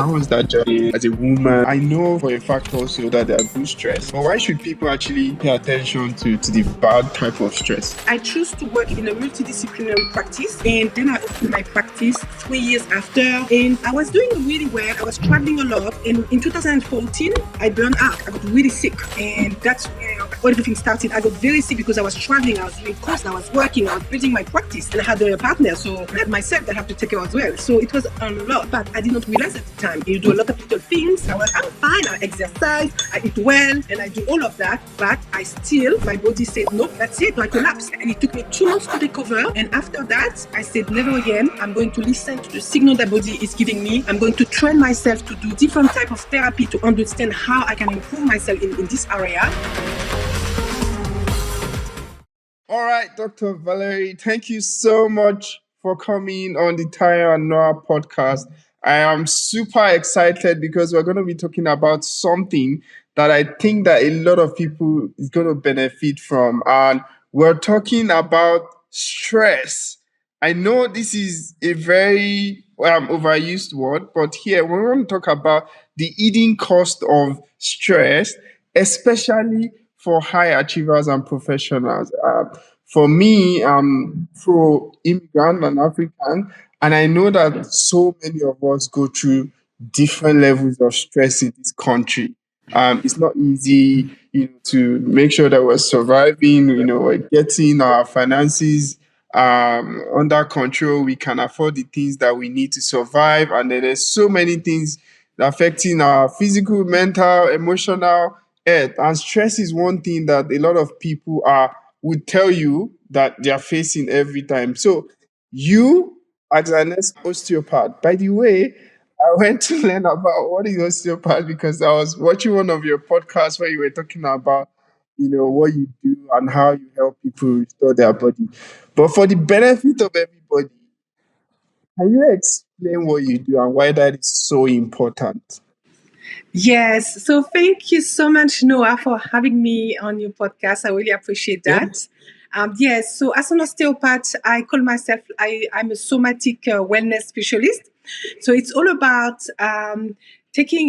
how was that journey as a woman? I know for a fact also that there are good stress, but why should people actually pay attention to the bad type of stress? I chose to work in a multidisciplinary practice, and then I opened my practice 3 years after, and I was doing really well. I was traveling a lot, and in 2014, I burned out. I got really sick, and that's where everything started. I got very sick because I was traveling, I was doing course, I was working, I was building my practice, and I had a partner, so I had myself that I have to take care as well. So it was a lot, but I did not realize at the time. You do a lot of little things. I'm fine, I exercise, I eat well, and I do all of that, but my body said, no, that's it, I collapsed. And it took me 2 months to recover. And after that, I said, never again. I'm going to listen to the signal that body is giving me. I'm going to train myself to do different type of therapy to understand how I can improve myself in this area. All right, Dr. Valerie, thank you so much for coming on the Tire and Noah podcast. I am super excited because we're going to be talking about something that I think that a lot of people is going to benefit from. And we're talking about stress. I know this is a very overused word, but here we want to talk about the hidden cost of stress, especially for high achievers and professionals. For me, I'm pro-immigrant and African, and I know that so many of us go through different levels of stress in this country. It's not easy, to make sure that we're surviving, we're getting our finances under control. We can afford the things that we need to survive. And then there's so many things affecting our physical, mental, emotional health. And stress is one thing that a lot of people would tell you that they are facing every time. So you, as an osteopath, by the way, I went to learn about what is osteopath because I was watching one of your podcasts where you were talking about, what you do and how you help people restore their body. But for the benefit of everybody, can you explain what you do and why that is so important? Yes. So thank you so much, Noah, for having me on your podcast. I really appreciate that. Yes. So as an osteopath, I call myself, I'm a somatic wellness specialist. So it's all about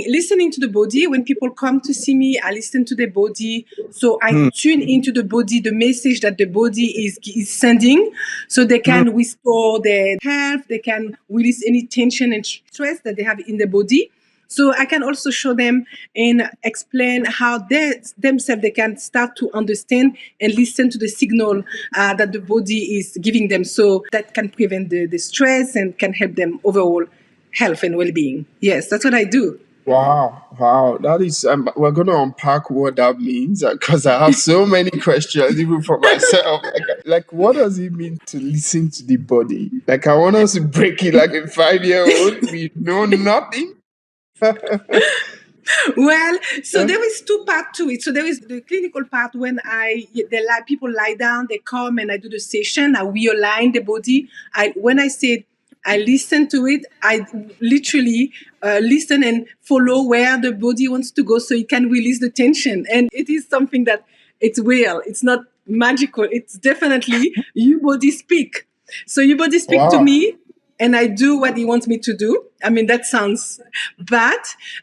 listening to the body. When people come to see me, I listen to the body. So I tune into the body, the message that the body is sending, so they can restore their health. They can release any tension and stress that they have in the body. So I can also show them and explain how themselves they can start to understand and listen to the signal that the body is giving them. So that can prevent the stress and can help them overall health and well-being. Yes, that's what I do. Wow. That is, we're going to unpack what that means because I have so many questions, even for myself. Like, what does it mean to listen to the body? Like, I want us to break it like a 5-year-old. We know nothing. Well, so there is two parts to it. So there is the clinical part when people lie down, they come and I do the session, I realign the body. When I say I listen to it, I literally listen and follow where the body wants to go so it can release the tension. And it is something that it's real. It's not magical. It's definitely your body speak. So your body speak to me, and I do what he wants me to do. I mean, that sounds bad.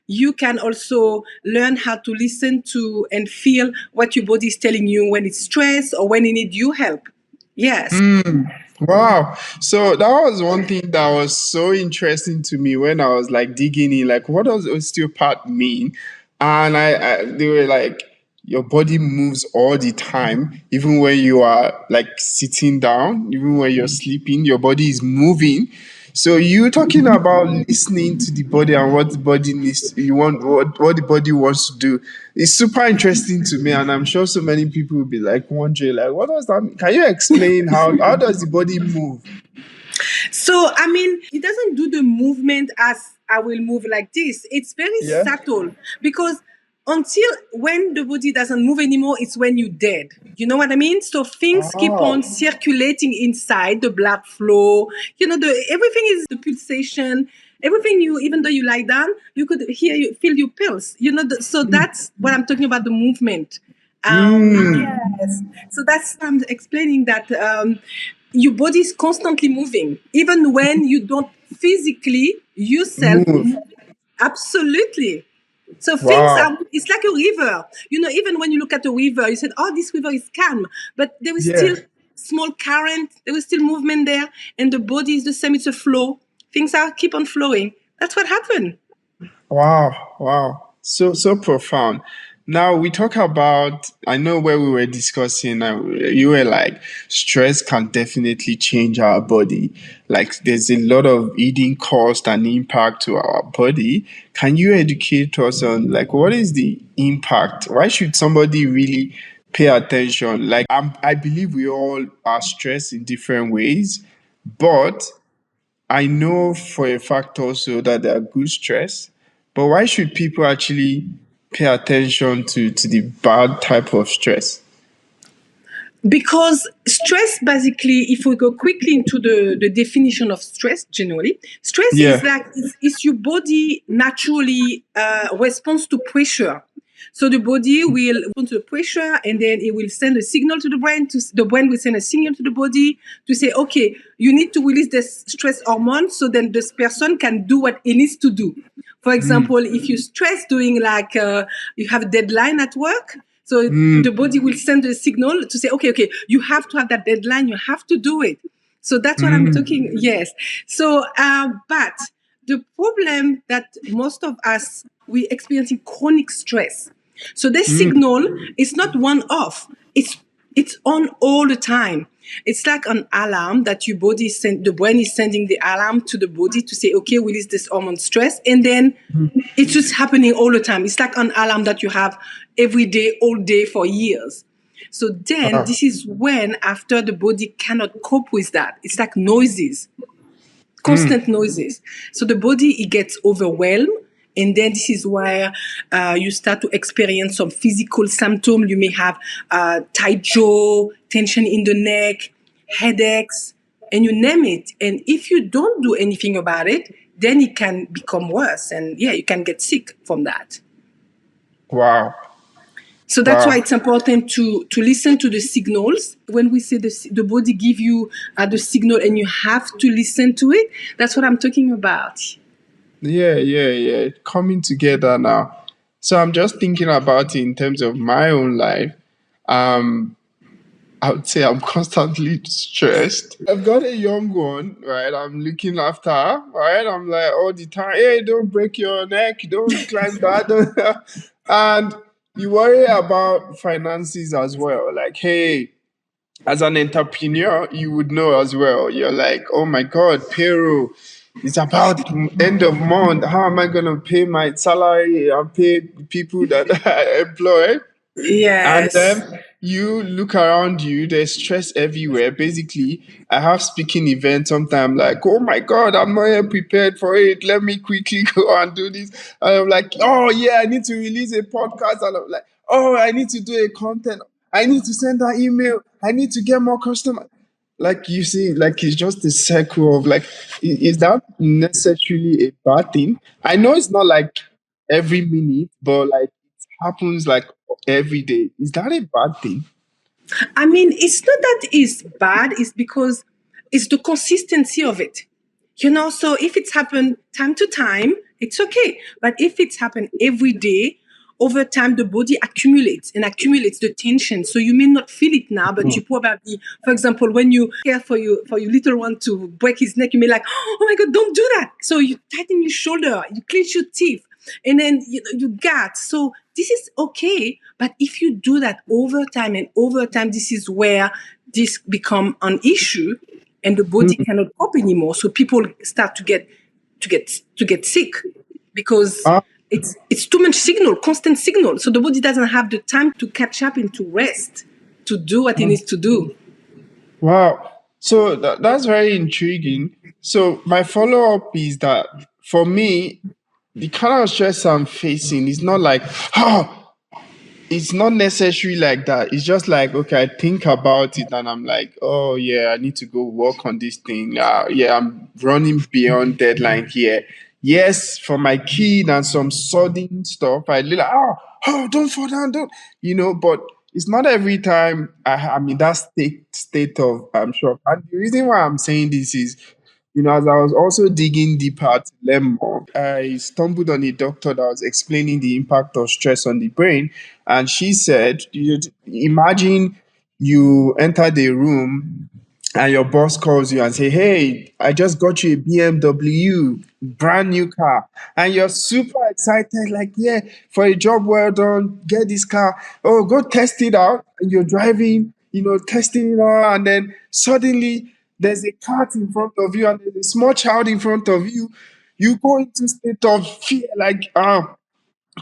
You can also learn how to listen to and feel what your body is telling you when it's stressed or when it needs your help. Yes. Wow. So that was one thing that was so interesting to me when I was like digging in, like, what does osteopath mean? And they were like, your body moves all the time, even when you are like sitting down, even when you're sleeping, your body is moving. So you talking about listening to the body and what the body needs, what the body wants to do. It's super interesting to me, and I'm sure so many people will be like wondering, like, what does that mean? Can you explain how does the body move? So I mean, it doesn't do the movement as I will move like this. It's very subtle because until when the body doesn't move anymore, it's when you're dead. You know what I mean? So things keep on circulating inside, the blood flow. Everything is the pulsation. Everything even though you lie down, you could feel your pulse. So that's what I'm talking about, the movement. Yes. So that's I'm explaining that your body is constantly moving, even when you don't physically yourself move. Absolutely. So things Wow. are, it's like a river. Even when you look at a river, you said, oh, this river is calm, but there is Yeah. still small current, there is still movement there, and the body is the same, it's a flow. Things are keep on flowing. That's what happened. Wow, wow. So profound. Now we talk about, I know where we were discussing, you were like, stress can definitely change our body. Like there's a lot of eating cost and impact to our body. Can you educate us on like what is the impact? Why should somebody really pay attention? Like I believe we all are stressed in different ways, but I know for a fact also that there are good stress, but why should people actually pay attention to the bad type of stress? Because stress, basically, if we go quickly into the definition of stress, generally, stress is Yeah. like is your body naturally responds to pressure. So the body will respond to the pressure, and then it will send a signal to the brain. The brain will send a signal to the body to say, okay, you need to release this stress hormone, so then this person can do what it needs to do. For Mm, example, if you stress doing like you have a deadline at work, so mm, the body will send a signal to say, okay, you have to have that deadline, you have to do it. So that's what I'm mm, talking. Yes. So, but the problem that most of us we experiencing chronic stress. So this mm, signal is not one off. It's on all the time. It's like an alarm that your body send. The brain is sending the alarm to the body to say, okay, release this hormone stress, and then it's just happening all the time. It's like an alarm that you have every day, all day for years. So then wow, this is when after the body cannot cope with that. It's like noises, constant mm, noises. So the body it gets overwhelmed, and then this is where you start to experience some physical symptoms. You may have tight jaw, tension in the neck, headaches, and you name it. And if you don't do anything about it, then it can become worse, and yeah, you can get sick from that. wow, So that's why wow. it's important to listen to the signals. When we say the body give you the signal and you have to listen to it, that's what I'm talking about. Yeah, yeah, yeah. Coming together now. So I'm just thinking about it in terms of my own life. Um, I would say I'm constantly stressed. I've got a young one, right? I'm looking after her, right? I'm like all the time, hey, don't break your neck, don't climb that. And you worry about finances as well. Like, hey, as an entrepreneur, you would know as well. You're like, oh my God, payroll. It's about end of month. How am I gonna pay my salary and pay people that I employ? And Yes. then you look around you, there's stress everywhere. Basically, I have speaking events sometimes like, oh my God, I'm not yet prepared for it. Let me quickly go and do this. And I'm like, oh yeah, I need to release a podcast. And I'm like, oh, I need to do a content. I need to send that email. I need to get more customers. Like you see, like it's just a circle of like, is that necessarily a bad thing? I know it's not like every minute, but like it happens like every day. Is that a bad thing? I mean, it's not that it's bad, it's because it's the consistency of it. So if it's happened time to time, it's okay. But if it's happened every day, over time the body accumulates and accumulates the tension. So you may not feel it now, but you probably, for example, when you care for your little one to break his neck, you may like, oh my God, don't do that. So you tighten your shoulder, you clench your teeth, and then you gut. So this is okay, but if you do that over time and over time, this is where this become an issue, and the body Hmm. cannot cope anymore. So people start to get sick because Ah, it's too much signal, constant signal. So the body doesn't have the time to catch up and to rest, to do what it needs to do. wow. So that's very intriguing. So my follow up is that for me, the kind of stress I'm facing is not like, oh, it's not necessarily like that. It's just like, okay, I think about it and I'm like, oh yeah, I need to go work on this thing. Yeah, I'm running beyond deadline here. Yes, for my kid and some sudden stuff, I like, oh, don't fall down, don't, but it's not every time I'm in that state of shock. And the reason why I'm saying this is as I was also digging deeper to learn more, I stumbled on a doctor that was explaining the impact of stress on the brain. And she said, imagine you enter the room and your boss calls you and say, "Hey, I just got you a BMW, brand new car," and you're super excited, like, "Yeah, for a job well done, get this car. Oh, go test it out." And you're driving, testing it out, and then suddenly there's a cat in front of you and there's a small child in front of you. You go into state of fear, like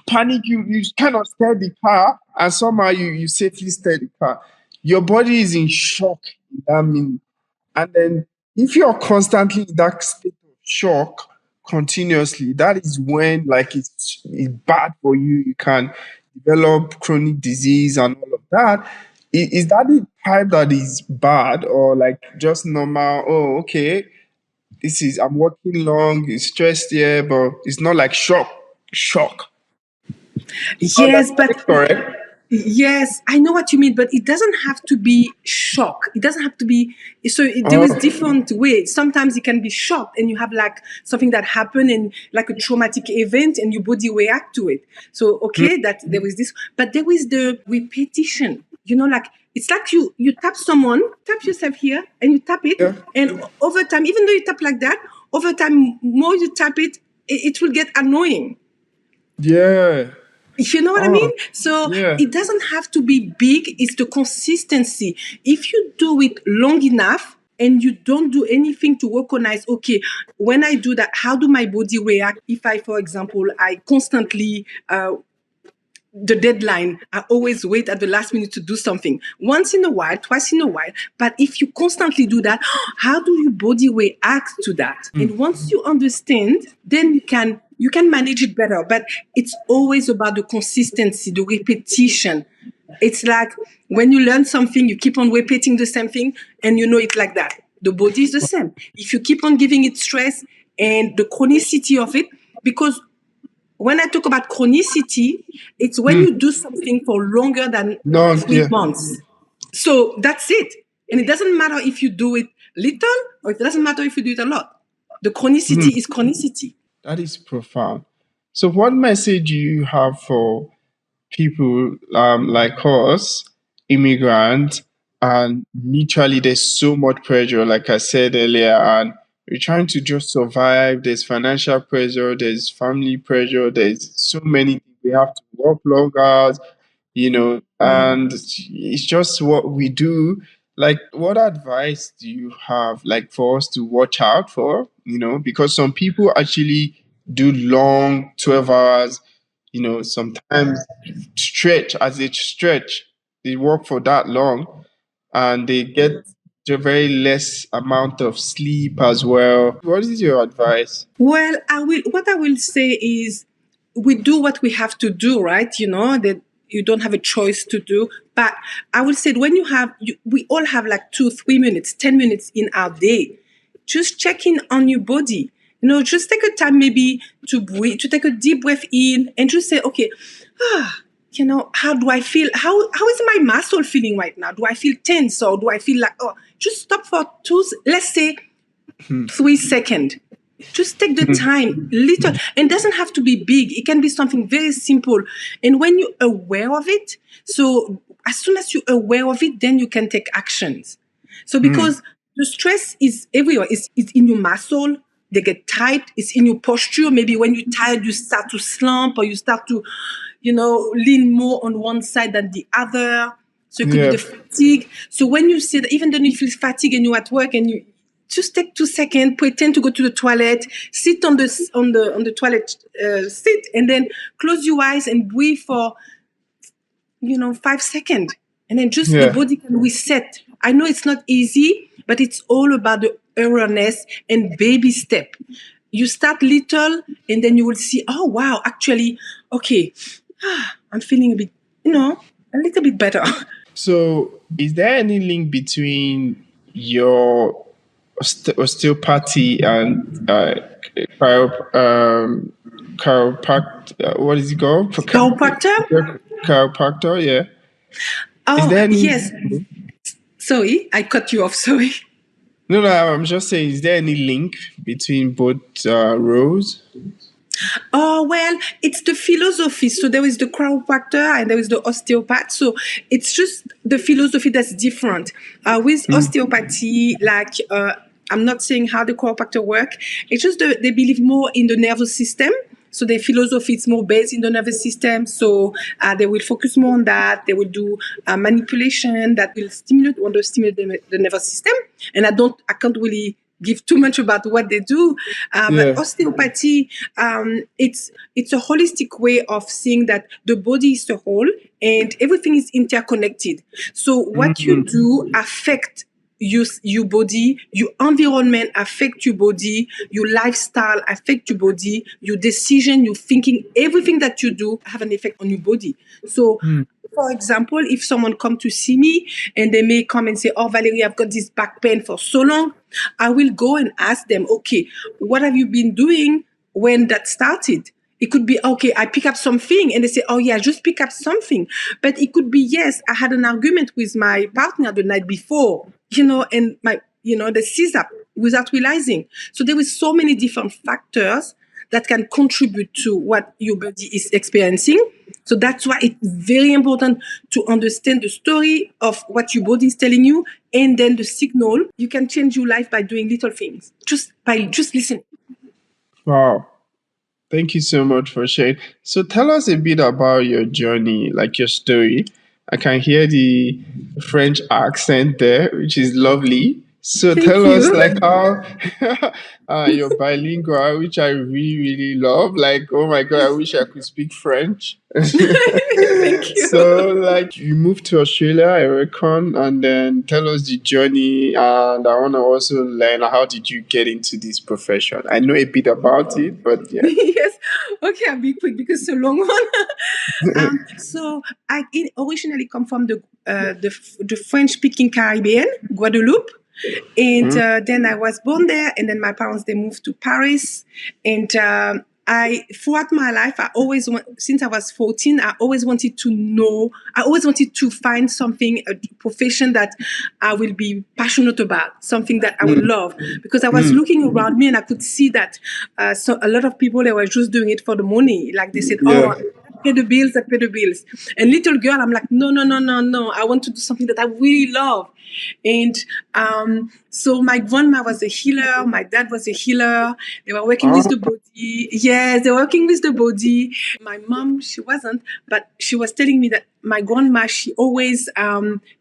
panic. You kind of steer the car, and somehow you safely steer the car. Your body is in shock in that minute. And then if you're constantly in that state of shock continuously, that is when like it's bad for you. You can develop chronic disease and all of that. Is that the type that is bad, or like just normal? Oh, okay. This is I'm working long, it's stressed here, but it's not like shock. Oh, Yes, that's but correct. yes, I know what you mean, but it doesn't have to be shock. It doesn't have to be. So there is Oh, different ways. Sometimes it can be shock, and you have like something that happened, and like a traumatic event, and your body react to it. So okay, that there is this, but there is the repetition. Like it's like you tap someone, tap yourself here, and you tap it, yeah, and over time, even though you tap like that, over time, more you tap it, it will get annoying. yeah. You know what I mean? Oh, So yeah. it doesn't have to be big, it's the consistency. If you do it long enough and you don't do anything to recognize, okay, when I do that, how do my body react? If I, for example, I constantly the deadline, I always wait at the last minute to do something. Once in a while, twice in a while. But if you constantly do that, how do your body react to that? And once you understand, then you can manage it better. But it's always about the consistency, the repetition. It's like when you learn something, you keep on repeating the same thing, and it's like that. The body is the same. If you keep on giving it stress and the chronicity of it, because when I talk about chronicity, it's when you do something for longer than No, three yeah. months. So that's it. And it doesn't matter if you do it little or it doesn't matter if you do it a lot. The chronicity is chronicity. That is profound. So, what message do you have for people like us, immigrants, and literally there's so much pressure, like I said earlier, and we're trying to just survive. There's financial pressure, there's family pressure, there's so many things. We have to work long hours, and it's just what we do. Like, what advice do you have, like, for us to watch out for? Because some people actually do long 12 hours, sometimes stretch, they work for that long and they get a very less amount of sleep as well. What is your advice? Well, what I will say is we do what we have to do, right? That you don't have a choice to do. But I will say when we all have like 2, 3 minutes, 10 minutes in our day. Just check in on your body. Just take a time maybe to breathe, to take a deep breath in and just say, okay, how do I feel? How is my muscle feeling right now? Do I feel tense or do I feel like, just stop for let's say 3 seconds. Just take the time, little, and it doesn't have to be big. It can be something very simple. And when you're aware of it, so as soon as you're aware of it, then you can take actions. So because the stress is everywhere, it's in your muscle, they get tight, it's in your posture. Maybe when you're tired, you start to slump or you start to, lean more on one side than the other. So it could be Yeah, the fatigue. So when you say that, even though you feel fatigue and you're at work and you just take 2 seconds, pretend to go to the toilet, sit on the toilet seat, and then close your eyes and breathe for 5 seconds, and then just the yeah. body can reset. I know it's not easy, but it's all about the awareness and baby step. You start little, and then you will see, oh wow, actually, okay, I'm feeling a little bit better. So, is there any link between your osteopathy and what is it called? Chiropractor. Chiropractor, yeah. Is Oh there any? yes, sorry, I cut you off. Sorry. No, no, I'm just saying, is there any link between both roles? Oh, well, it's the philosophy. So there is the chiropractor and there is the osteopath. So it's just the philosophy that's different. With osteopathy, I'm not saying how the chiropractor work. It's just they believe more in the nervous system. So their philosophy is more based in the nervous system. So they will focus more on that. They will do manipulation that will stimulate the nervous system. And I can't really give too much about what they do. But Yeah. osteopathy, it's a holistic way of seeing that the body is a whole and everything is interconnected. So what you Mm. do affect your body, your environment affect your body, your lifestyle affect your body, your decision, your thinking, everything that you do have an effect on your body. So for example, if someone come to see me and they may come and say, "Oh, Valerie, I've got this back pain for so long," I will go and ask them, "Okay, what have you been doing when that started?" It could be, "Okay, I pick up something," and they say, "Oh yeah, just pick up something." But it could be, "Yes, I had an argument with my partner the night before, and they seize up without realizing." So there is so many different factors that can contribute to what your body is experiencing. So that's why it's very important to understand the story of what your body is telling you, and then the signal. You can change your life by doing little things, just by just listening. Wow. Thank you so much for sharing. So tell us a bit about your journey, like your story. I can hear the French accent there, which is lovely. So Thank tell us you. like how you're bilingual, which I really, really love. Like, oh my God, I wish I could speak French. Thank you. So like you moved to Australia, I reckon, and then tell us the journey. And I want to also learn how did you get into this profession? I know a bit about it, but yeah. Yes. Okay, I'll be quick because it's a long one. So originally come from the French-speaking Caribbean, Guadeloupe. And then I was born there, and then my parents they moved to Paris. And I throughout my life, since I was 14, I always wanted to know. I always wanted to find something, a profession that I will be passionate about, something that I will love. Because I was looking around me and I could see that so a lot of people they were just doing it for the money. Like they said, Yeah. "Oh, pay the bills, I pay the bills." And little girl, I'm like, no, no, no, no, no. I want to do something that I really love. And so my grandma was a healer, my dad was a healer. They were working with Oh, the body. Yes, they were working with the body. My mom, she wasn't, but she was telling me that my grandma, she always,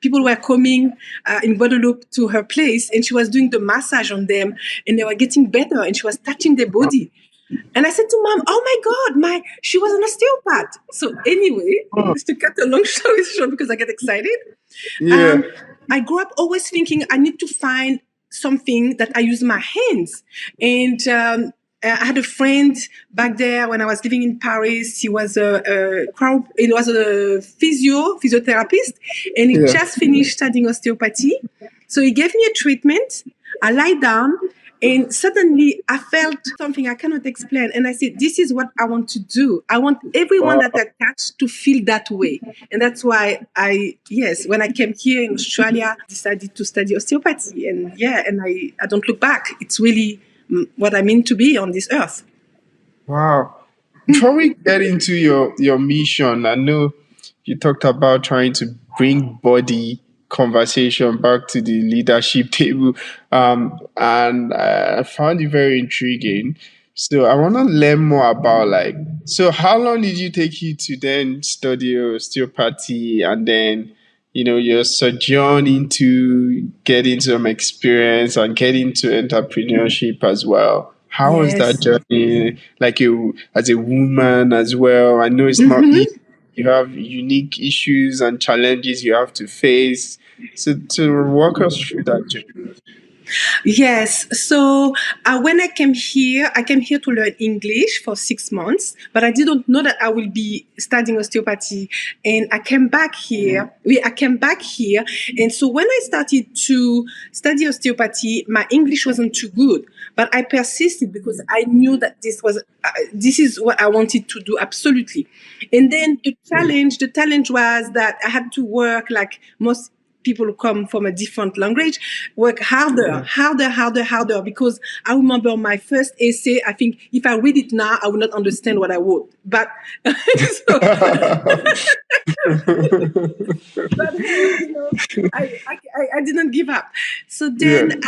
people were coming in Guadeloupe to her place and she was doing the massage on them and they were getting better and she was touching their body. And I said to mom, "Oh my God, she was an osteopath." So anyway, just to cut a long story short because I get excited, yeah. um, I grew up always thinking I need to find something that I use my hands. And I had a friend back there when I was living in Paris. He was he was a physiotherapist, and he Yeah. just finished studying osteopathy. So he gave me a treatment. I lie down, and suddenly I felt something I cannot explain. And I said, "This is what I want to do. I want everyone Wow. that I touch to feel that way." And that's why yes, when I came here in Australia, I decided to study osteopathy. And yeah, and I don't look back. It's really what I mean to be on this earth. Wow. Before we get into your mission, I know you talked about trying to bring body conversation back to the leadership table, and I found it very intriguing. So I want to learn more about like. So how long did you take you to then study osteopathy, and then your sojourn into getting some experience and getting into entrepreneurship as well? How was that Yes. journey? Like you as a woman as well. I know it's not easy. Mm-hmm. You have unique issues and challenges you have to face. So to walk us through that journey. Yes. So when I came here to learn English for 6 months, but I didn't know that I will be studying osteopathy. And I came back here. I came back here. And so when I started to study osteopathy, my English wasn't too good, but I persisted because I knew that this is what I wanted to do absolutely. And then the challenge was that I had to work like most people who come from a different language work harder, because I remember my first essay. I think if I read it now, I will not understand what I wrote. But so, but hey, I didn't give up. So Yeah. then,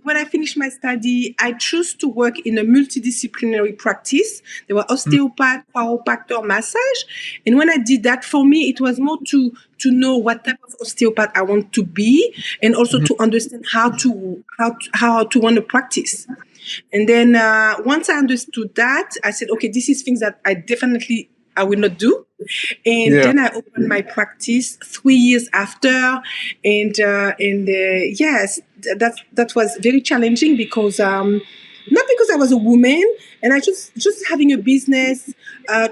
when I finished my study, I chose to work in a multidisciplinary practice. There were osteopath, chiropractor, massage, and when I did that, for me, it was more to know what type of osteopath I want to be, and also to understand how to run a practice. And then once I understood that, I said, okay, this is things that I will not do. And Yeah. then I opened my practice 3 years after, and yes, that was very challenging because not because I was a woman, and I just having a business,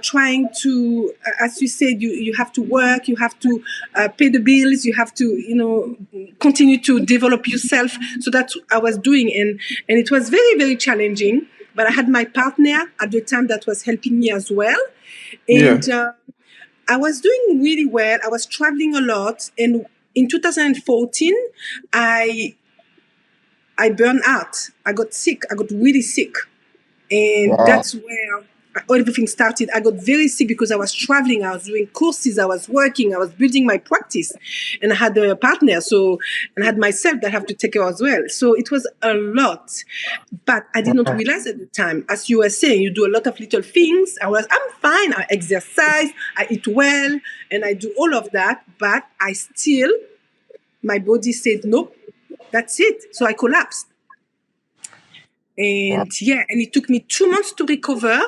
trying to, as you said, you have to work, you have to pay the bills, you have to continue to develop yourself. So that's what I was doing, and it was very, very challenging. But I had my partner at the time that was helping me as well, Yeah. and I was doing really well. I was traveling a lot, and in 2014, I I burned out. I got sick. I got really sick, and Wow. that's where everything started. I got very sick because I was traveling. I was doing courses. I was working. I was building my practice, and I had a partner. So, and I had myself that I have to take care as well. So it was a lot, but I did not Wow. realize at the time. As you were saying, you do a lot of little things. I'm fine. I exercise. I eat well, and I do all of that. But my body said nope. That's it. So I collapsed. Wow. And yeah, and it took me 2 months to recover.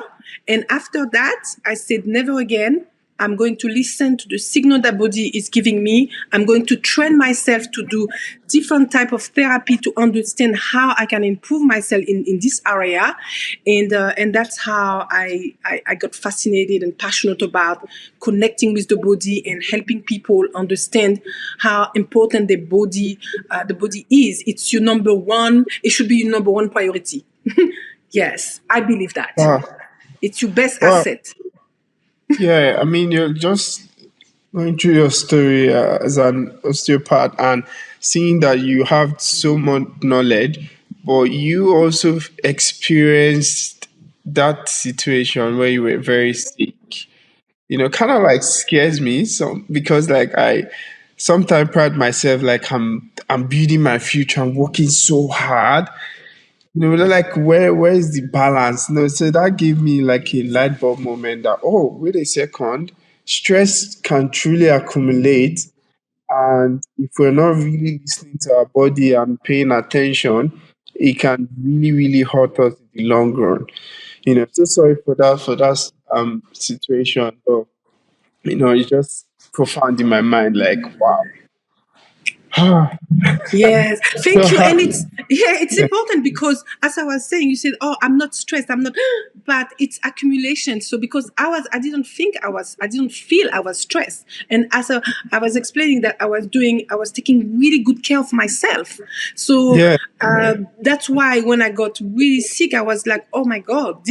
And after that, I said, never again. I'm going to listen to the signal that body is giving me. I'm going to train myself to do different type of therapy to understand how I can improve myself in this area. And that's how I got fascinated and passionate about connecting with the body and helping people understand how important the body is. It's your number one. It should be your number one priority. Yes, I believe that. Wow. It's your best Wow. asset. Yeah. I mean, you're just going through your story as an osteopath and seeing that you have so much knowledge, but you also experienced that situation where you were very sick. Kind of like scares me so because like I sometimes pride myself like I'm building my future, I'm working so hard. Like where is the balance? So that gave me like a light bulb moment that, oh, wait a second, stress can truly accumulate. And if we're not really listening to our body and paying attention, it can really, really hurt us in the long run. So sorry for that situation. But it's just profound in my mind, like wow. Yes, So thank you. And it's important because, as I was saying, you said, "Oh, I'm not stressed. I'm not," but it's accumulation. So because I didn't think I didn't feel I was stressed. And I was explaining that I was taking really good care of myself. So yeah, that's why when I got really sick, I was like, "Oh my God,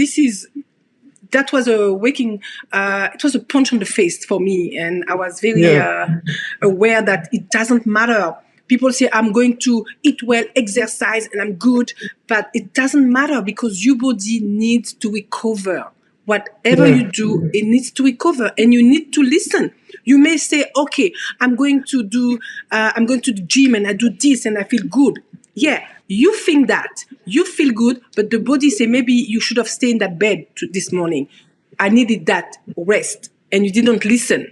that was it was a punch on the face for me, and I was very yeah, aware that it doesn't matter. People say I'm going to eat well, exercise, and I'm good, but it doesn't matter because your body needs to recover. Whatever yeah, you do, it needs to recover, and you need to listen. You may say, okay, I'm going to the gym and I do this and I feel good. Yeah, you think that you feel good, but the body say maybe you should have stayed in that bed this morning. I needed that rest, and you didn't listen,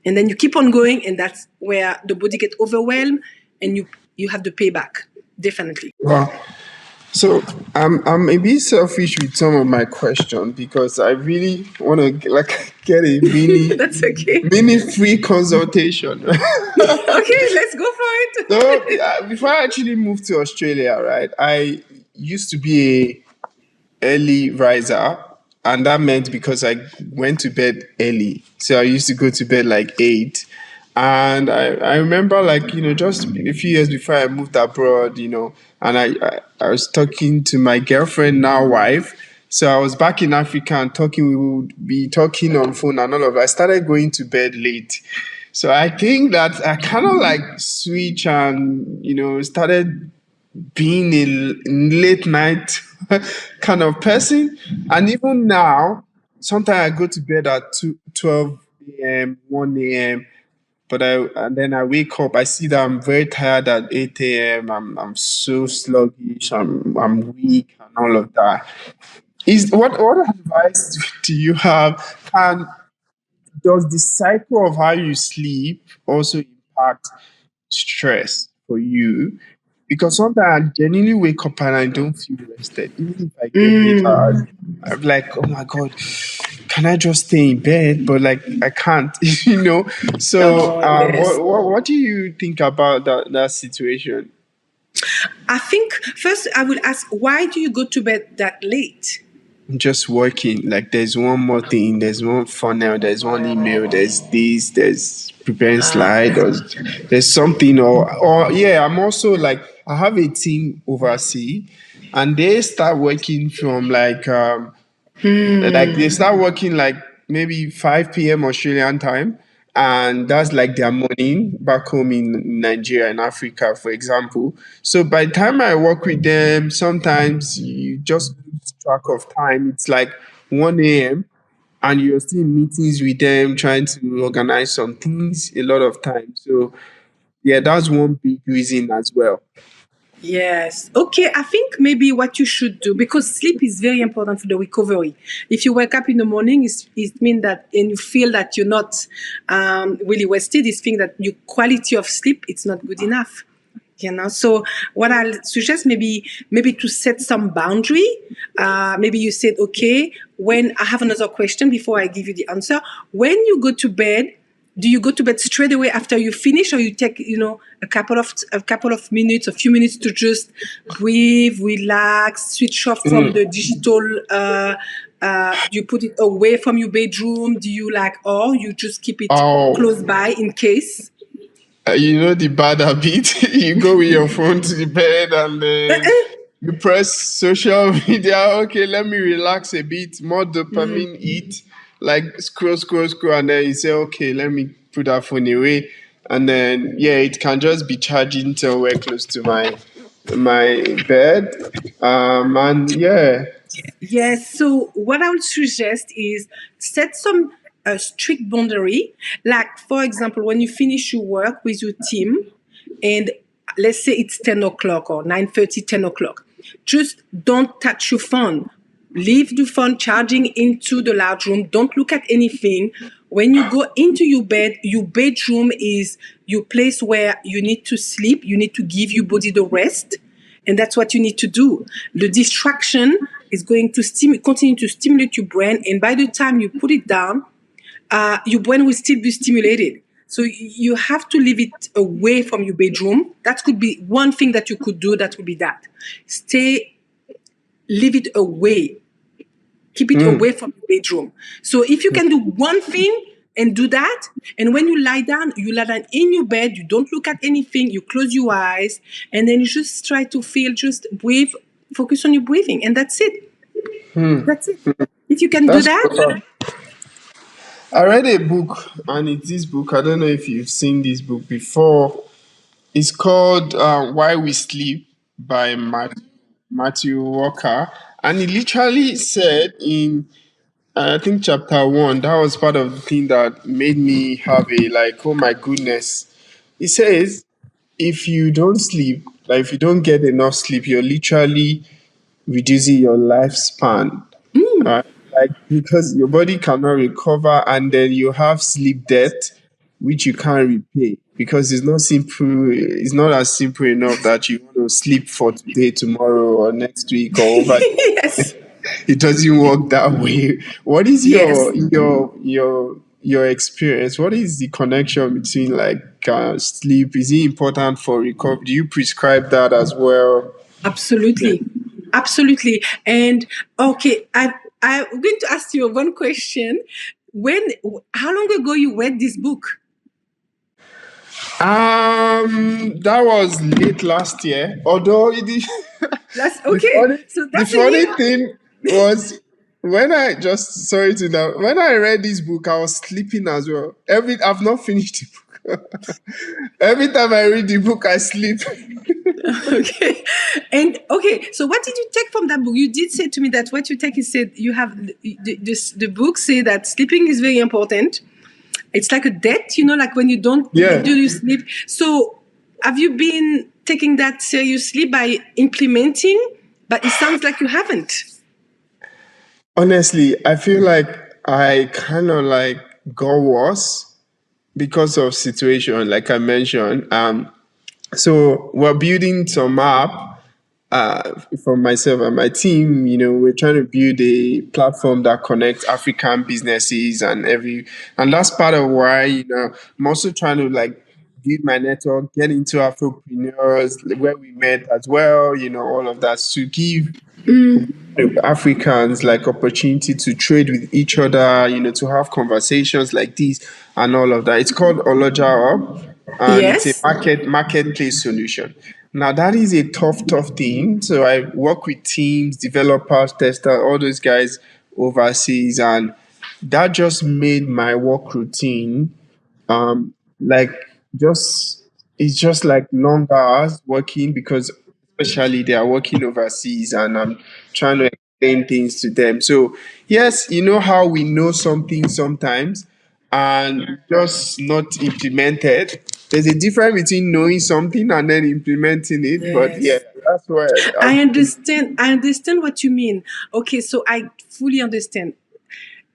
and then you keep on going, and that's where the body get overwhelmed, and you have the payback, definitely. wow. So I'm a bit selfish with some of my question because I really want to like get a That's okay. mini free consultation. Okay, let's go for So it. before I actually moved to Australia, right, I used to be a early riser, and that meant because I went to bed early, so I used to go to bed like 8. And I remember like just a few years before I moved abroad, and I was talking to my girlfriend, now wife. So I was back in Africa and talking. We would be talking on phone and all of that. I started going to bed late. So I think that I kind of like switch and started being a late night kind of person. And even now, sometimes I go to bed at 12 a.m., 1 a.m. But and then I wake up, I see that I'm very tired at 8 a.m. I'm so sluggish, I'm weak and all of that. Is what advice do you have? And does the cycle of how you sleep also impact stress for you? Because sometimes I genuinely wake up and I don't feel rested. Even if I get later, Mm. I'm like, oh my God, can I just stay in bed? But like, I can't, So, Oh, yes. what do you think about that situation? I think first I will ask, why do you go to bed that late? Just working. Like there's one more thing, there's one funnel, there's one email, there's this, there's preparing slide, or there's something, or yeah, I'm also like I have a team oversee, and they start working from like they Hmm. start working like maybe 5 p.m. Australian time, and that's like their morning back home in Nigeria and Africa, for example. So by the time I work with them, sometimes you just lose track of time. It's like 1 a.m. and you're still in meetings with them, trying to organize some things a lot of times. So yeah, that's one big reason as well. Yes. Okay. I think maybe what you should do, because sleep is very important for the recovery. If you wake up in the morning, it means that, and you feel that you're not really rested, it means that your quality of sleep it's not good enough. So what I'll suggest, maybe to set some boundary. Maybe you said, okay, when I have another question before I give you the answer. When you go to bed, do you go to bed straight away after you finish, or you take a couple of minutes, a few minutes to just breathe, relax, switch off from the digital? You put it away from your bedroom? Do you like, or you just keep it Oh, close by in case? the bad habit. You go with your phone to the bed and then you press social media. Okay, let me relax a bit. More Mm. dopamine hit. Like scroll, scroll, scroll, and then you say, okay, let me put that phone away. And then yeah, it can just be charging till we're close to my bed. And yeah. Yes. So what I would suggest is set some strict boundary. Like, for example, when you finish your work with your team, and let's say it's 10 o'clock or 9:30, 10 o'clock, just don't touch your phone. Leave the phone charging into the large room. Don't look at anything. When you go into your bedroom is your place where you need to sleep. You need to give your body the rest, and that's what you need to do. The distraction is going to continue to stimulate your brain, and by the time you put it down, your brain will still be stimulated. So you have to leave it away from your bedroom. That could be one thing that you could do. That would be that. Leave it away. Keep it Mm, away from your bedroom. So if you can do one thing and do that, and when you lie down in your bed, you don't look at anything, you close your eyes, and then you just try to feel, just breathe, focus on your breathing, and that's it. That's it. If you can do that's that, awesome. I read a book, and it's this book. I don't know if you've seen this book before. It's called Why We Sleep by Matthew Walker. And he literally said in, I think, chapter one, that was part of the thing that made me have a like, oh my goodness. He says, if you don't sleep, like if you don't get enough sleep, you're literally reducing your lifespan. Right? Like because your body cannot recover, and then you have sleep debt, which you can't repay because it's not simple. It's not as simple enough that you want to sleep for today, tomorrow, or next week, or over. yes, It doesn't work that way. What is yes. your experience? What is the connection between like sleep? Is it important for recovery? Do you prescribe that as well? Absolutely. Absolutely. And okay, I'm going to ask you one question. When, how long ago you read this book? That was late last year. Although That's the okay. funny, So the that's a funny year. thing was when I just sorry to know, when I read this book, I was sleeping as well. I've not finished the book. Every time I read the book, I sleep. Okay. And okay, so what did you take from that book? You did say to me that what you take is said you have the book say that sleeping is very important. It's like a debt, like when you don't Yeah. do you sleep. So have you been taking that seriously by implementing? But it sounds like you haven't. Honestly, I feel like I kind of like got worse because of situation, like I mentioned. So we're building some app for myself and my team. We're trying to build a platform that connects African businesses and that's part of why I'm also trying to like build my network, get into Afropreneurs where we met as well. All of that to give Africans like opportunity to trade with each other, to have conversations like this and all of that. It's called Oloja Up, and it's a Yes. marketplace solution. Now that is a tough thing. So I work with teams, developers, testers, all those guys overseas, and that just made my work routine like just it's just like long hours working because especially they are working overseas and I'm trying to explain things to them. So yes, you know how we know something sometimes and just not implemented. There's a difference between knowing something and then implementing it. But yeah, Yes. that's where I understand. I understand what you mean. Okay, so I fully understand.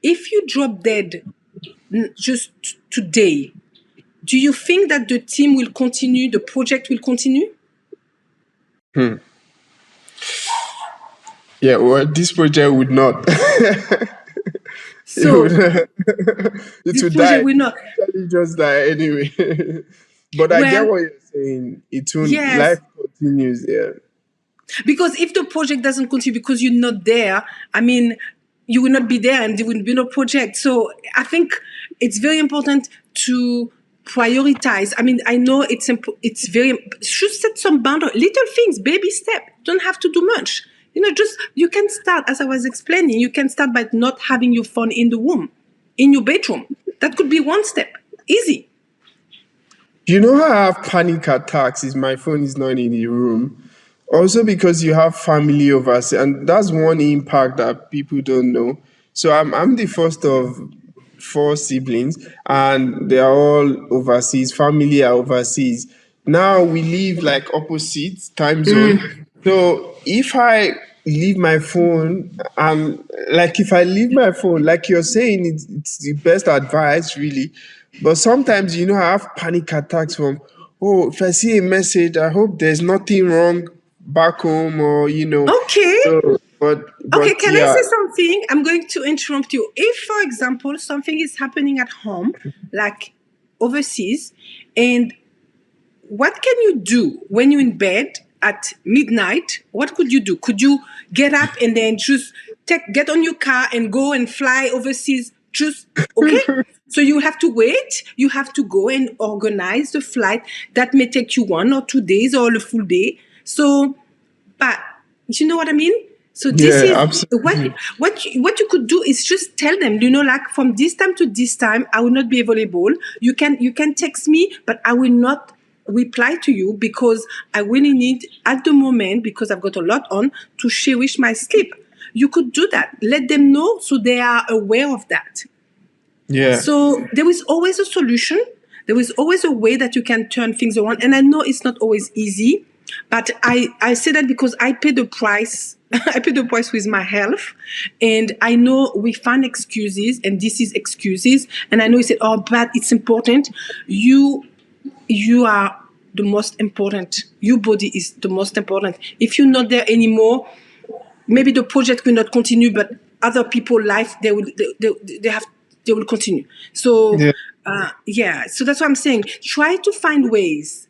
If you drop dead just today, do you think that the team will continue, the project will continue? yeah, well this project would not. It would So it this would project die. will not. It just die anyway. But I get Well, what you're saying. It won't yes, life continues, yeah. because if the project doesn't continue because you're not there, I mean, you will not be there and there will be no project. So I think it's very important to prioritize. I mean, I know it's very, should set some boundary, little things, baby step. Don't have to do much. Just you can start, as I was explaining, you can start by not having your phone in the room, in your bedroom. That could be one step. Easy. You know how I have panic attacks is my phone is not in the room. Also because you have family overseas, and that's one impact that people don't know. So I'm the first of four siblings, and they are all overseas. Family are overseas. Now we live like opposite time zone. So if I leave my phone, like if I leave my phone, like you're saying, it's the best advice, really. But sometimes, I have panic attacks from, oh, if I see a message, I hope there's nothing wrong back home, or Okay. So, Okay, but can I yeah, say something? I'm going to interrupt you. If, for example, something is happening at home, like overseas, and what can you do when you're in bed at midnight? What could you do? Could you get up and then just get on your car and go and fly overseas? Just okay. So you have to wait. You have to go and organize the flight. That may take you 1 or 2 days or a full day. So but you know what I mean? So this yeah, is what absolutely. what you could do is just tell them, like from this time to this time, I will not be available. You can text me, but I will not reply to you because I really need at the moment because I've got a lot on to cherish my sleep. You could do that. Let them know so they are aware of that. Yeah, So there is always a solution. There is always a way that you can turn things around. And I know it's not always easy, but I say that because I pay the price. I pay the price with my health. And I know we find excuses, and this is excuses. And I know you said, oh, but it's important. You are the most important. Your body is the most important. If you're not there anymore, maybe the project will not continue, but other people' life they will continue. So yeah. yeah, so that's what I'm saying. Try to find ways.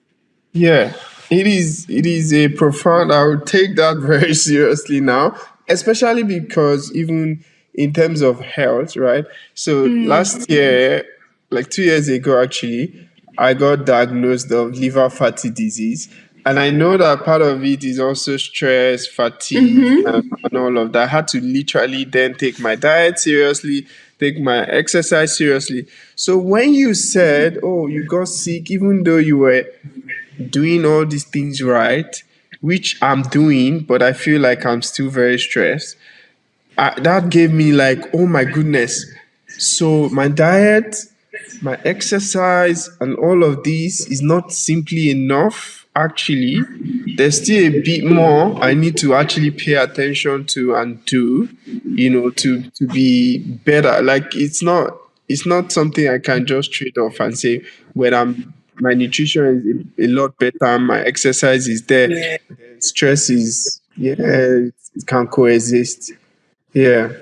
Yeah, it is a profound. I would take that very seriously now, especially because even in terms of health, right? So last year, like 2 years ago actually, I got diagnosed of liver fatty disease. And I know that part of it is also stress, fatigue, and all of that. I had to literally then take my diet seriously, take my exercise seriously. So when you said, oh, you got sick, even though you were doing all these things right, which I'm doing, but I feel like I'm still very stressed, that gave me like, oh my goodness. So my diet, my exercise, and all of this is not simply enough. Actually, there's still a bit more I need to actually pay attention to and do, to be better. Like it's not something I can just trade off and say when my nutrition is a lot better, my exercise is there, Yeah. stress is, yeah, it can coexist. Yeah.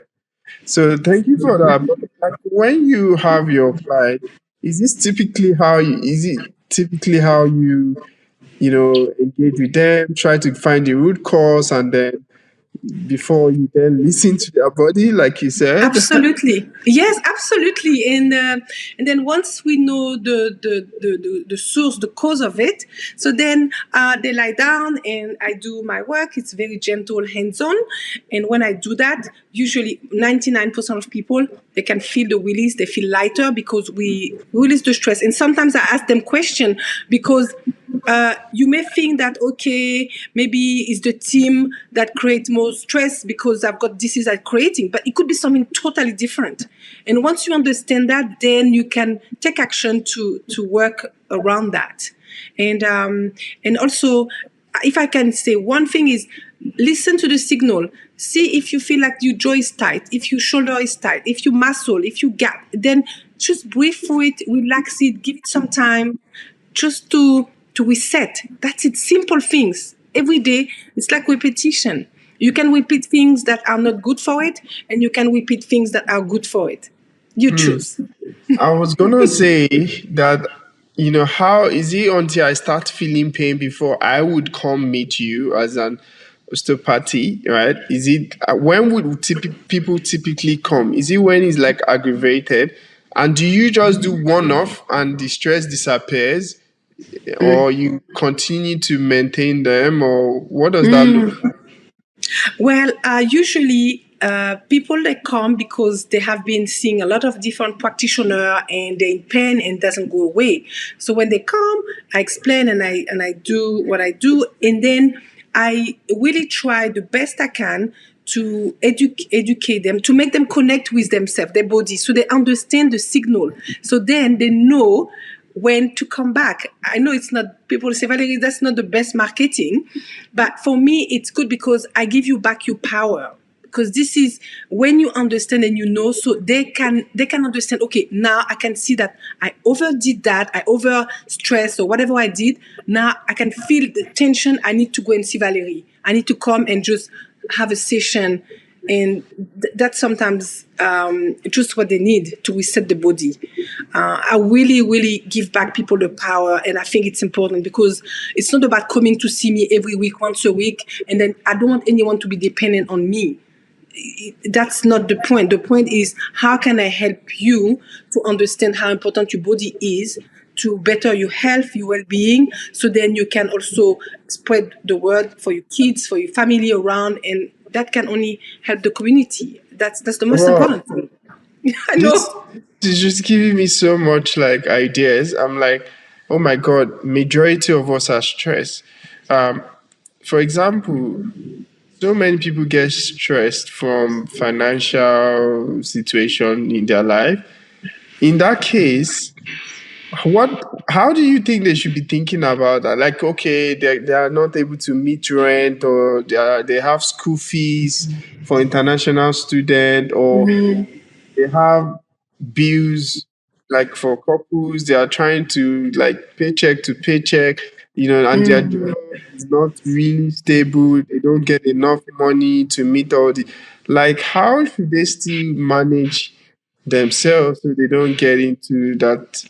So thank you for that. But like when you have your client, is it typically how you engage with them, try to find the root cause, and then before you then listen to their body, like you said? Absolutely. Yes, absolutely. And then once we know the source, the cause of it, so then they lie down and I do my work. It's very gentle, hands-on. And when I do that, usually 99% of people, they can feel the release. They feel lighter because we release the stress. And sometimes I ask them question because you may think that, okay, maybe it's the team that creates more stress because I've got disease I'm creating, but it could be something totally different. And once you understand that, then you can take action to work around that. And also, if I can say one thing is listen to the signal. See if you feel like your jaw is tight, if your shoulder is tight, if you muscle, if you gap, then just breathe through it, relax it, give it some time just to reset. That's it. Simple things. Every day, it's like repetition. You can repeat things that are not good for it, and you can repeat things that are good for it. You choose. I was gonna say that, how is it until I start feeling pain before I would come meet you as an osteopathy, right? Is it when would people typically come? Is it when it's like aggravated? And do you just do one off and the stress disappears, or you continue to maintain them, or what does that look like? Well, usually people they come because they have been seeing a lot of different practitioners and they're in pain and doesn't go away. So when they come, I explain and I do what I do, and then I really try the best I can to educate them, to make them connect with themselves, their body, so they understand the signal. So then they know when to come back. I know it's not, people say, Valerie, that's not the best marketing. But for me, it's good because I give you back your power. Because this is when you understand and you know, so they can understand, okay, now I can see that I overdid that, I over stressed or whatever I did. Now I can feel the tension. I need to go and see Valerie. I need to come and just have a session, and that's sometimes just what they need to reset the body. I really, really give back people the power, and I think it's important because it's not about coming to see me every week, once a week, and then I don't want anyone to be dependent on me. That's not the point. The point is, how can I help you to understand how important your body is to better your health, your well-being, so then you can also spread the word for your kids, for your family around, and that can only help the community. That's the most Well, important thing. I this know. is just giving me so much like ideas. I'm like, oh my god, majority of us are stressed. Um, for example, so many people get stressed from financial situation in their life. In that case, how do you think they should be thinking about that? Like, okay, they are not able to meet rent, or they have school fees for international student, or they have bills, like for couples they are trying to like paycheck to paycheck, and their job is not really stable, they don't get enough money to meet all the, like, how should they still manage themselves so they don't get into that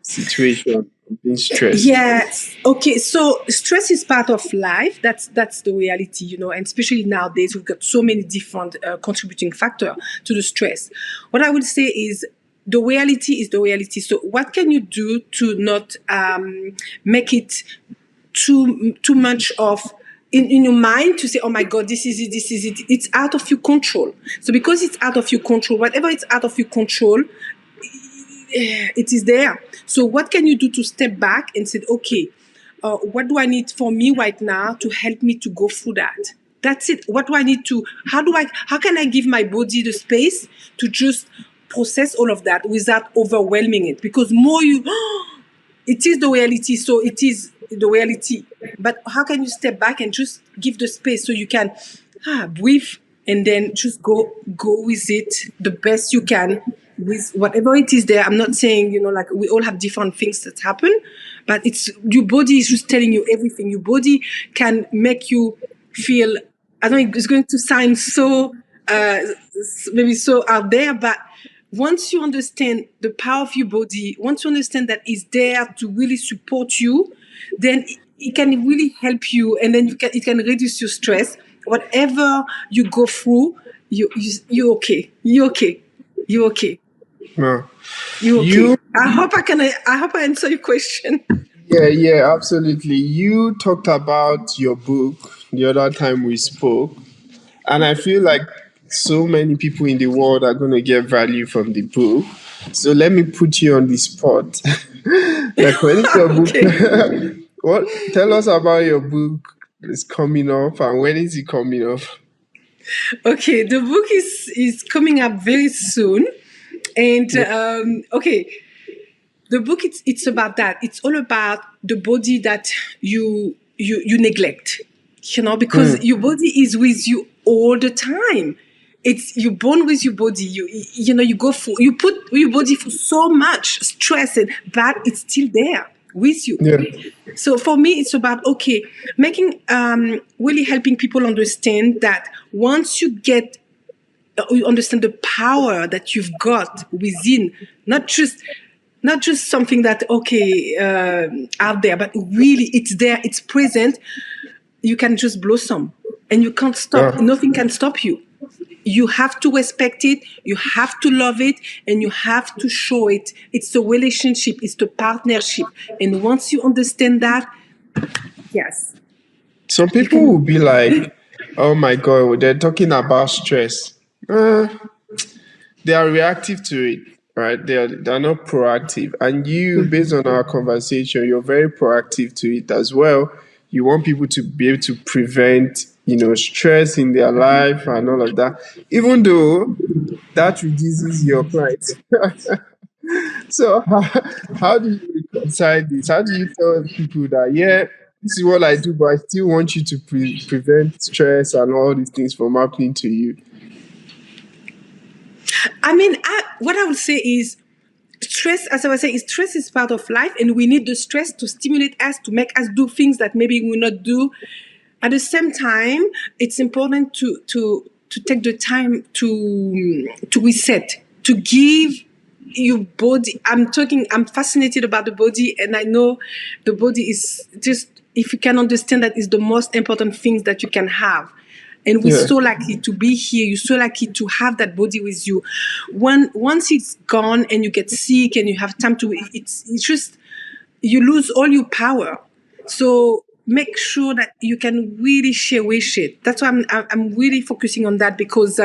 situation of being stressed? Yes. Okay. So stress is part of life. That's the reality, and especially nowadays we've got so many different contributing factor to the stress. What I would say is the reality is the reality. So what can you do to not make it too much of in your mind to say, oh my God, this is it. It's out of your control. So because it's out of your control, whatever it's out of your control, it is there. So what can you do to step back and say, okay, what do I need for me right now to help me to go through that? That's it. What do I need to, how can I give my body the space to just process all of that without overwhelming it? Because more you, it is the reality. So it is the reality. But how can you step back and just give the space so you can breathe and then just go with it the best you can with whatever it is there. I'm not saying, like we all have different things that happen, but it's your body is just telling you everything. Your body can make you feel, I don't know, it's going to sound so maybe so out there, but once you understand the power of your body, once you understand that it's there to really support you, then it can really help you, and then it can reduce your stress. Whatever you go through, you're okay. You're okay. You're okay. No. You're okay. You, I hope I answer your question. yeah, absolutely. You talked about your book the other time we spoke, and I feel like so many people in the world are going to get value from the book. So let me put you on the spot. Like, when is your book? Okay. What? Tell us about your book. It's coming up, and when is it coming up? Okay. The book is coming up very soon, and okay. The book it's about that. It's all about the body that you neglect, because Mm, your body is with you all the time. It's you're born with your body. You go for you put your body for so much stress, but it's still there with you. yeah, So for me, it's about making really helping people understand that once you understand the power that you've got within, not just something that out there, but really it's there, it's present. You can just blossom, and you can't stop. yeah. Nothing can stop you. You have to respect it, you have to love it, and you have to show it. It's the relationship, it's the partnership, and once you understand that, yes, Some you people will can. be like, "Oh my God, they're talking about stress." Uh, they are reactive to it, right? They're not proactive. And you, based on our conversation, you're very proactive to it as well. You want people to be able to prevent, stress in their life and all of that, even though that reduces your clients. So how do you reconcile this? How do you tell people that, yeah, this is what I do, but I still want you to prevent stress and all these things from happening to you? I mean, what I would say is stress, as I was saying, stress is part of life, and we need the stress to stimulate us, to make us do things that maybe we not do. At the same time, it's important to take the time to reset, to give your body. I'm fascinated about the body, and I know the body is just, if you can understand that, is the most important things that you can have. And we're Yeah. so lucky to be here. You're so lucky to have that body with you. Once it's gone and you get sick and you have time to, it's just, you lose all your power. So make sure that you can really share with it. That's why I'm really focusing on that, because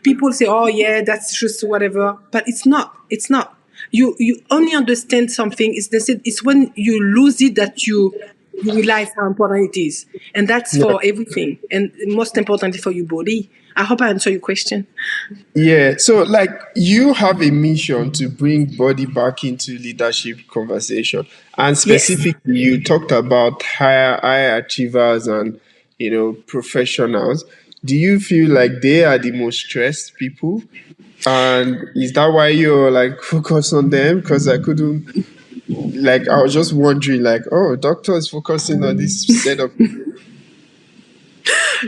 people say, oh yeah, that's just whatever, but it's not. It's not. You only understand something. It's when you lose it that you realize how important it is, and that's Yeah. for everything, and most importantly for your body. I hope I answer your question. Yeah. So, like, you have a mission to bring body back into leadership conversation. And Yes. specifically, you talked about high achievers and, professionals. Do you feel like they are the most stressed people? And is that why you're like focused on them? Because I couldn't, like, I was just wondering, like, oh, doctor is focusing on this set of people.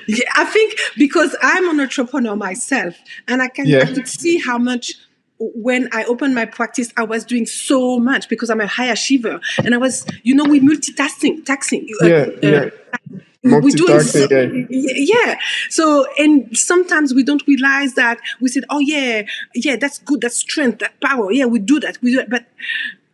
Yeah, I think because I'm an entrepreneur myself, and I Yeah. could see how much when I opened my practice, I was doing so much because I'm a high achiever, and I was, we taxing. Yeah. Yeah. We're doing so, Multitasking. Yeah. yeah. So, and sometimes we don't realize that we said, oh yeah, yeah, that's good, that's strength, that power. Yeah, we do that, but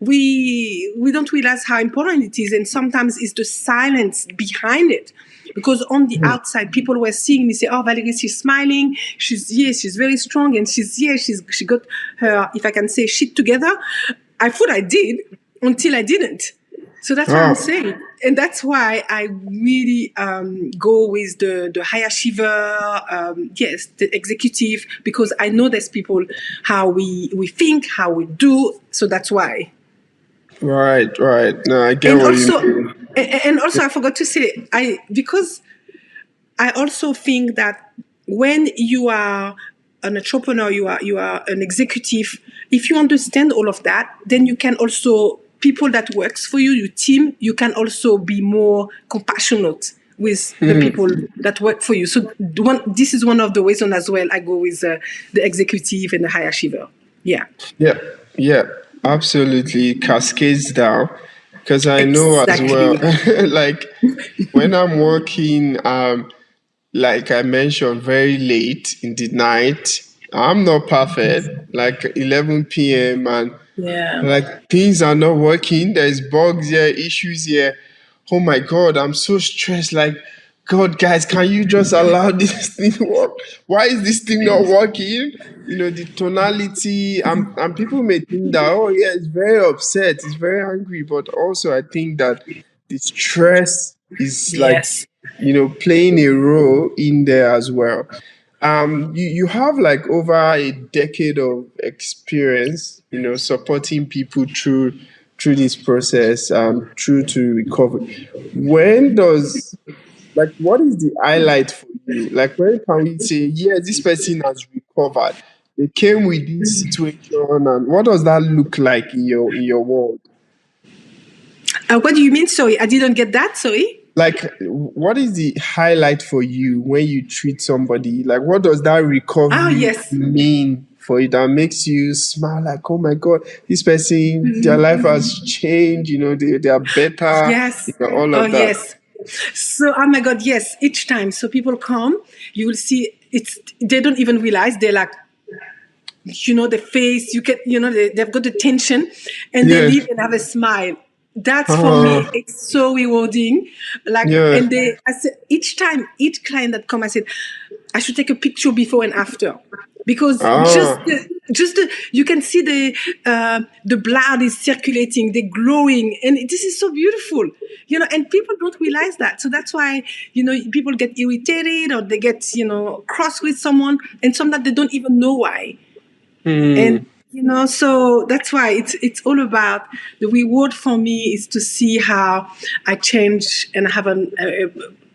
we don't realize how important it is, and sometimes it's the silence behind it. Because on the outside, people were seeing me say, "Oh, Valerie, she's smiling. She's very strong, and she got her, if I can say, shit together." I thought I did until I didn't. So that's what I'm Wow. saying, and that's why I really go with the high achiever, yes, the executive, because I know there's people how we think, how we do. So that's why. Right, right. No, I get And what you also, mean. I forgot to say, because I also think that when you are an entrepreneur, you are an executive. If you understand all of that, then you can also, people that works for you, your team, you can also be more compassionate with the people that work for you. So this is one of the reasons as well. I go with the executive and the high achiever. Yeah, Yeah, yeah, absolutely. Cascades down. Because I know as well, exactly. like when I'm working, like I mentioned, very late in the night, I'm not perfect, like 11 p.m. and Yeah. like things are not working. There's bugs here, issues here. Oh my God, I'm so stressed. Like, God, guys, can you just allow this thing to work? Why is this thing not working? You know, the tonality, and people may think that, oh, yeah, it's very upset, it's very angry. But also, I think that the stress is like, Yes. playing a role in there as well. You have like over a decade of experience, supporting people through this process, through to recovery. When does like what is the highlight for you? Like when can we say, yeah, this person has recovered? They came with this situation, and what does that look like in your world? What do you mean? Sorry, I didn't get that. Sorry. Like what is the highlight for you when you treat somebody? Like what does that Oh, recovery yes. mean for you that makes you smile like, oh my God, this person, their life has changed, they are better, Yes. all Oh, of that. yes. So, oh my God, yes. Each time, so people come, you will see it's. They don't even realize they're like, the face. You can, they've got the tension, and they Yes. leave and have a smile. That's for me. Oh, It's so rewarding. Like, yeah. and I said each time, each client that come, I said, I should take a picture before and after, because Ah, you can see the blood is circulating, they're glowing, and this is so beautiful, and people don't realize that. So that's why people get irritated, or they get cross with someone, and sometimes they don't even know why. And hmm, so that's why it's all about the reward for me is to see how I change and have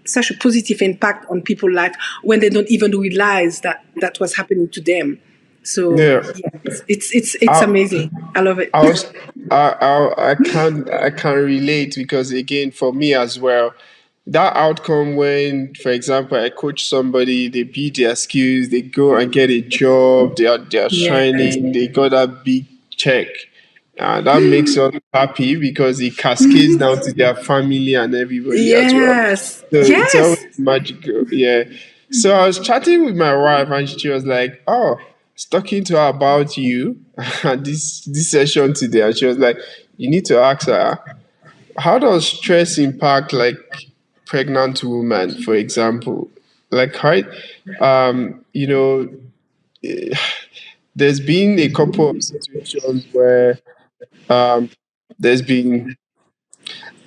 such a positive impact on people's life when they don't even realize that was happening to them. So yeah. yeah, it's I, amazing. I love it. I was I can relate because again for me as well, that outcome when, for example, I coach somebody, they beat their skills, they go and get a job, they are Yeah. shining, they got that big check. That makes us happy because it cascades down to their family and everybody as well. Yes. So it's always Yes. magical. Yeah. So I was chatting with my wife and she was like, oh, I was talking to her about you and this session today. And she was like, you need to ask her, how does stress impact like pregnant women, for example? Like, right? Um, you know, there's been a couple of situations where um, there's been,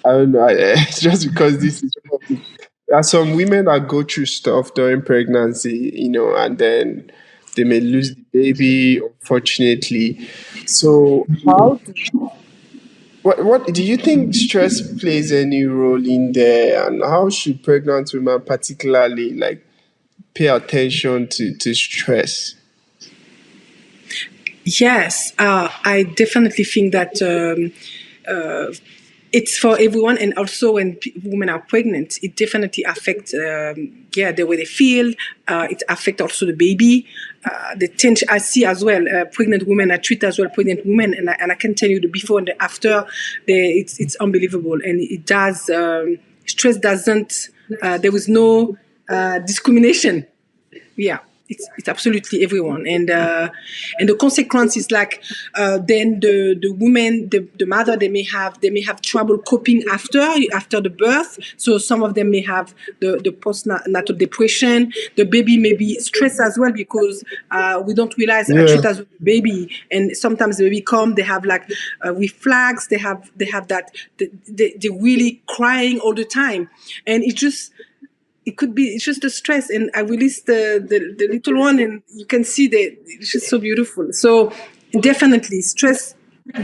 I don't know, it's just because this is public. There are some women that go through stuff during pregnancy, and then they may lose the baby, unfortunately. So, what do you think stress plays any role in there, and how should pregnant women particularly like pay attention to stress? Yes, I definitely think that it's for everyone, and also when women are pregnant, it definitely affects the way they feel. It affects also the baby. The tension I see as well. Pregnant women, I treat as well pregnant women, and I can tell you the before and the after. It's unbelievable, and it does. Stress doesn't. There is no discrimination. Yeah, it's absolutely everyone, and the consequence is like then the woman, the mother, they may have trouble coping after the birth. So some of them may have the postnatal depression. The baby may be stressed as well because we don't realize I Yeah. treat as a baby, and sometimes the baby come, they have like reflux, they have that they're really crying all the time, and it could be it's just the stress. And I released the little one, and you can see that it's just so beautiful. So definitely stress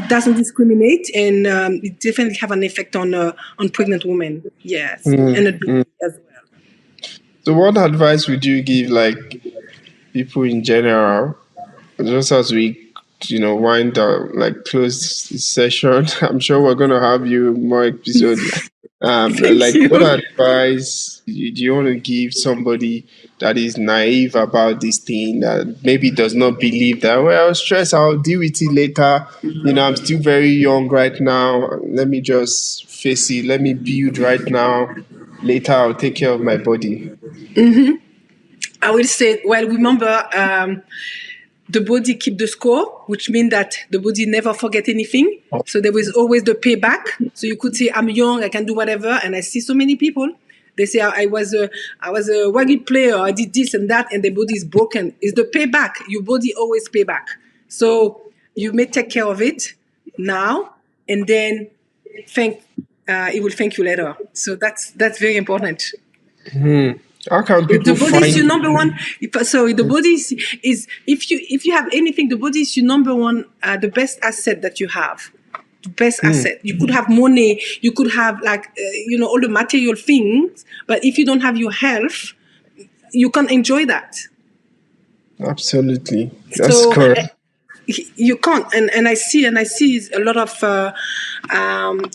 doesn't discriminate, and it definitely have an effect on pregnant women, yes, and a baby as well. So what advice would you give like people in general, just as we wind down, like close this session? I'm sure we're gonna have you more episode. Thank Like you. what advice do you want to give somebody that is naive about this thing, that maybe does not believe that, well, stress, I'll deal with it later. I'm still very young right now. Let me just face it. Let me build right now. Later, I'll take care of my body. I will say, well, remember, the body keep the score, which means that the body never forget anything. So there is always the payback. So you could say, I'm young, I can do whatever. And I see so many people. They say, I was a rugby player, I did this and that, and the body is broken. It's the payback. Your body always pay back. So you may take care of it now, and then thank it will thank you later. So that's very important. How can The people body is find your number you? one. Sorry, the body is if you have anything, the body is your number one, the best asset that you have. The best asset. You could have money, you could have like all the material things, but if you don't have your health, you can't enjoy that. Absolutely, that's So correct. you can't. And I see a lot of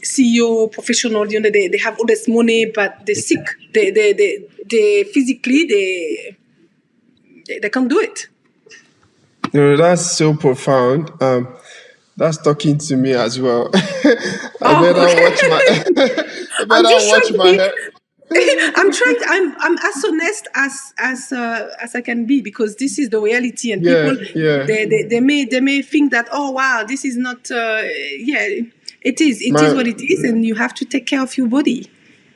CEO professionals. They have all this money, but they're sick. They physically they can't do it. That's so profound. That's talking to me as well. I Oh, better watch my. okay. I I'm better just trying watch to my be. head. I'm as honest as I can be, because this is the reality, and Yeah, people yeah. they may think that, oh wow, this is not yeah, it is My what it is, and you have to take care of your body.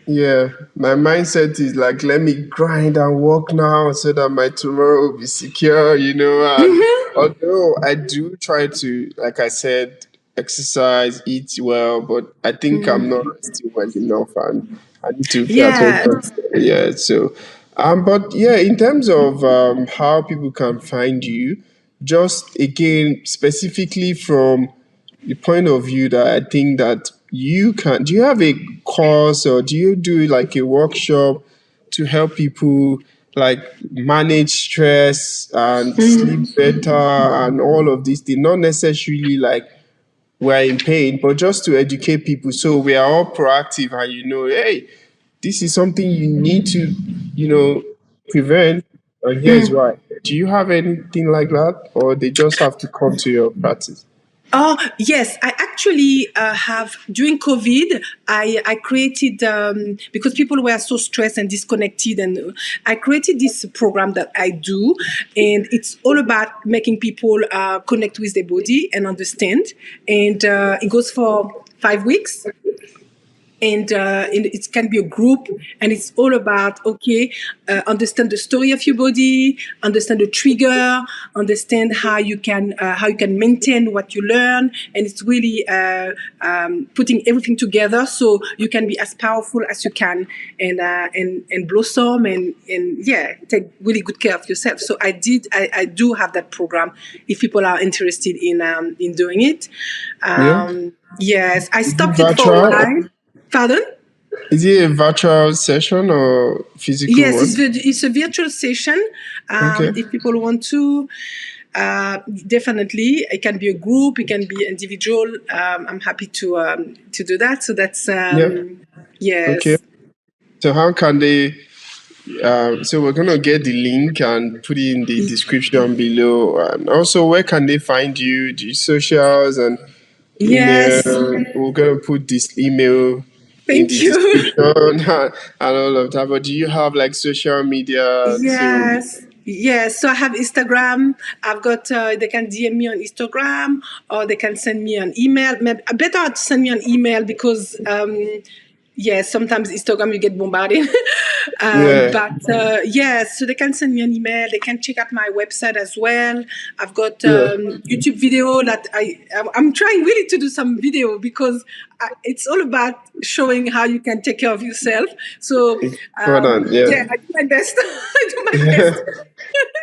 Yeah, my mindset is like, let me grind and work now so that my tomorrow will be secure. And although I do try to, like I said, exercise, eat well, but I think I'm not still well enough, and I need to pay Yeah. attention. Yeah, so, but yeah, in terms of how people can find you, just again, specifically from the point of view that I think that you can, do you have a course or do you do like a workshop to help people like manage stress and sleep better and all of these things? Not necessarily like we're in pain, but just to educate people so we are all proactive and hey, this is something you need to, prevent, and here's why. Do you have anything like that, or they just have to come to your practice? Oh, yes. I actually have, during COVID, I created, because people were so stressed and disconnected, and I created this program that I do. And it's all about making people connect with their body and understand. And it goes for 5 weeks, and it can be a group, and it's all about, okay, understand the story of your body, understand the trigger, understand how you can maintain what you learn, and it's really putting everything together so you can be as powerful as you can, and blossom, and yeah, take really good care of yourself. So I do have that program if people are interested in doing it. Yeah. Yes, I Is it stopped it for a virtual? while. Pardon? Is it a virtual session or physical Yes, one? it's a virtual session. Okay. If people want to, definitely, it can be a group, it can be individual. I'm happy to do that. So that's Yeah. Okay. yes, So how can they? So we're gonna get the link and put it in the description below. And also, where can they find you? The socials and email. yes. We're gonna put this email in the Thank you. description and all of that. But do you have like social media to? Yes. Yes, so I have Instagram. I've got, they can DM me on Instagram or they can send me an email. Maybe, better to send me an email because, yes, sometimes Instagram you get bombarded. Yeah, But yes, so they can send me an email. They can check out my website as well. I've got yeah. YouTube video that I'm trying really to do some video because it's all about showing how you can take care of yourself. So Important. yeah, Yeah. I do my best. I do my Yeah. best.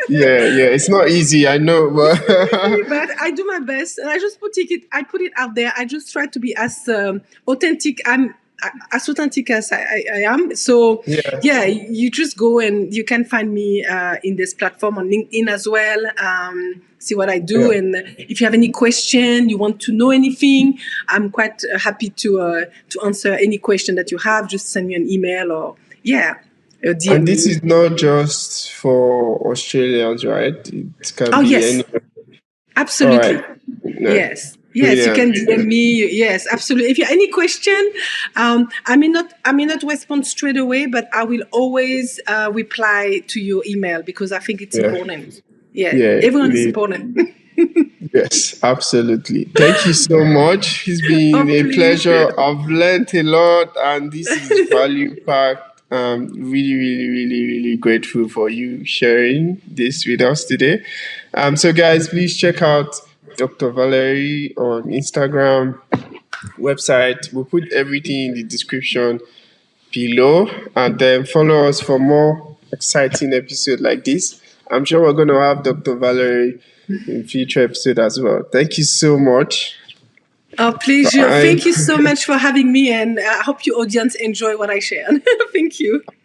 Yeah, yeah. It's not easy, I know, It's not but easy, but I do my best, and I just put it out there. I just try to be as authentic. I'm as authentic as I am. So yeah, yeah, you just go and you can find me in this platform on LinkedIn as well. See what I do, yeah. and if you have any question, you want to know anything, I'm quite happy to answer any question that you have. Just send me an email or yeah, or And DM this me. is not just for Australians, right? It can Oh be yes, any. All right. absolutely. Yeah. Yes, yes, you can Brilliant. DM me. Yes, absolutely. If you have any question, I may not respond straight away, but I will always reply to your email because I think it's Yeah. important. Yeah, Yeah. everyone is Indeed. important. Yes, absolutely. Thank you so much. It's been Oh, a please. pleasure. I've learned a lot, and this is value packed. Really, really, really, really grateful for you sharing this with us today. So guys, please check out Dr. Valerie on Instagram, website. We'll put everything in the description below, and then follow us for more exciting episodes like this. I'm sure we're going to have Dr. Valerie in future episode as well. Thank you so much. Oh, pleasure. Bye. Thank you so much for having me, and I hope your audience enjoy what I share. Thank you.